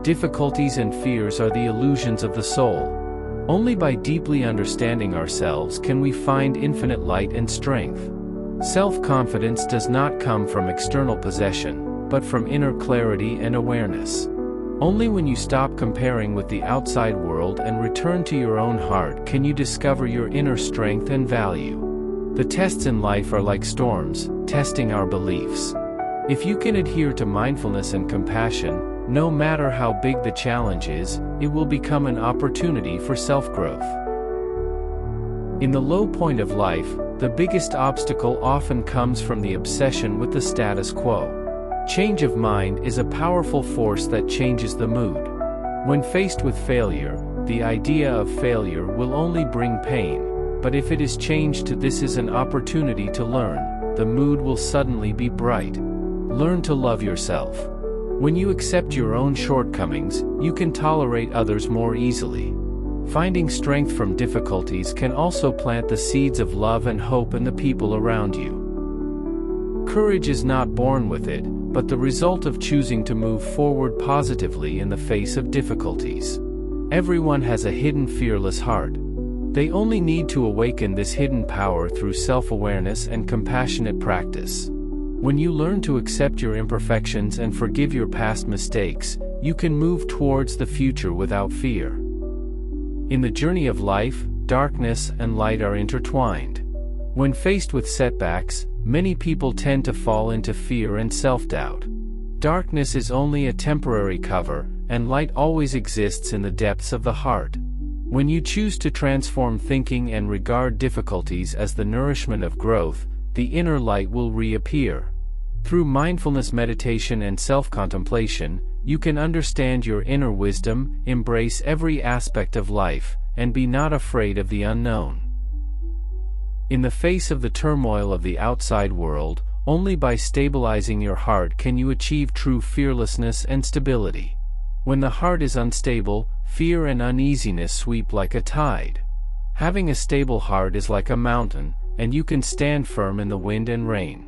Difficulties and fears are the illusions of the soul. Only by deeply understanding ourselves can we find infinite light and strength. Self-confidence does not come from external possession, but from inner clarity and awareness. Only when you stop comparing with the outside world and return to your own heart can you discover your inner strength and value. The tests in life are like storms, testing our beliefs. If you can adhere to mindfulness and compassion, no matter how big the challenge is, it will become an opportunity for self-growth. In the low point of life, the biggest obstacle often comes from the obsession with the status quo. Change of mind is a powerful force that changes the mood. When faced with failure, the idea of failure will only bring pain, but if it is changed to "this is an opportunity to learn," the mood will suddenly be bright. Learn to love yourself. When you accept your own shortcomings, you can tolerate others more easily. Finding strength from difficulties can also plant the seeds of love and hope in the people around you. Courage is not born with it, but the result of choosing to move forward positively in the face of difficulties. Everyone has a hidden fearless heart. They only need to awaken this hidden power through self-awareness and compassionate practice. When you learn to accept your imperfections and forgive your past mistakes, you can move towards the future without fear. In the journey of life, darkness and light are intertwined. When faced with setbacks, many people tend to fall into fear and self-doubt. Darkness is only a temporary cover, and light always exists in the depths of the heart. When you choose to transform thinking and regard difficulties as the nourishment of growth, the inner light will reappear. Through mindfulness meditation and self-contemplation, you can understand your inner wisdom, embrace every aspect of life, and be not afraid of the unknown. In the face of the turmoil of the outside world, only by stabilizing your heart can you achieve true fearlessness and stability. When the heart is unstable, fear and uneasiness sweep like a tide. Having a stable heart is like a mountain, and you can stand firm in the wind and rain.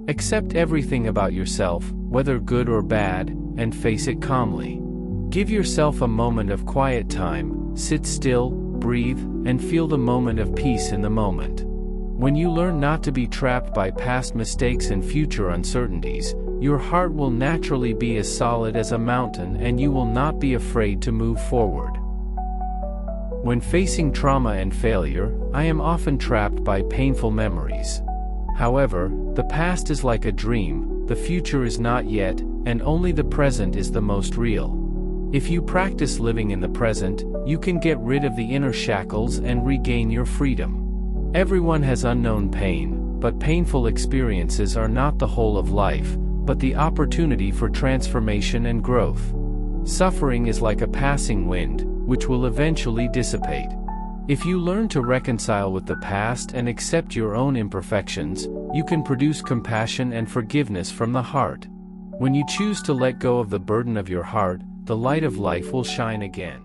Accept everything about yourself, whether good or bad, and face it calmly. Give yourself a moment of quiet time, sit still, breathe, and feel the moment of peace in the moment. When you learn not to be trapped by past mistakes and future uncertainties, your heart will naturally be as solid as a mountain and you will not be afraid to move forward. When facing trauma and failure, I am often trapped by painful memories. However, the past is like a dream, the future is not yet, and only the present is the most real. If you practice living in the present, you can get rid of the inner shackles and regain your freedom. Everyone has unknown pain, but painful experiences are not the whole of life, but the opportunity for transformation and growth. Suffering is like a passing wind, which will eventually dissipate. If you learn to reconcile with the past and accept your own imperfections, you can produce compassion and forgiveness from the heart. When you choose to let go of the burden of your heart, the light of life will shine again.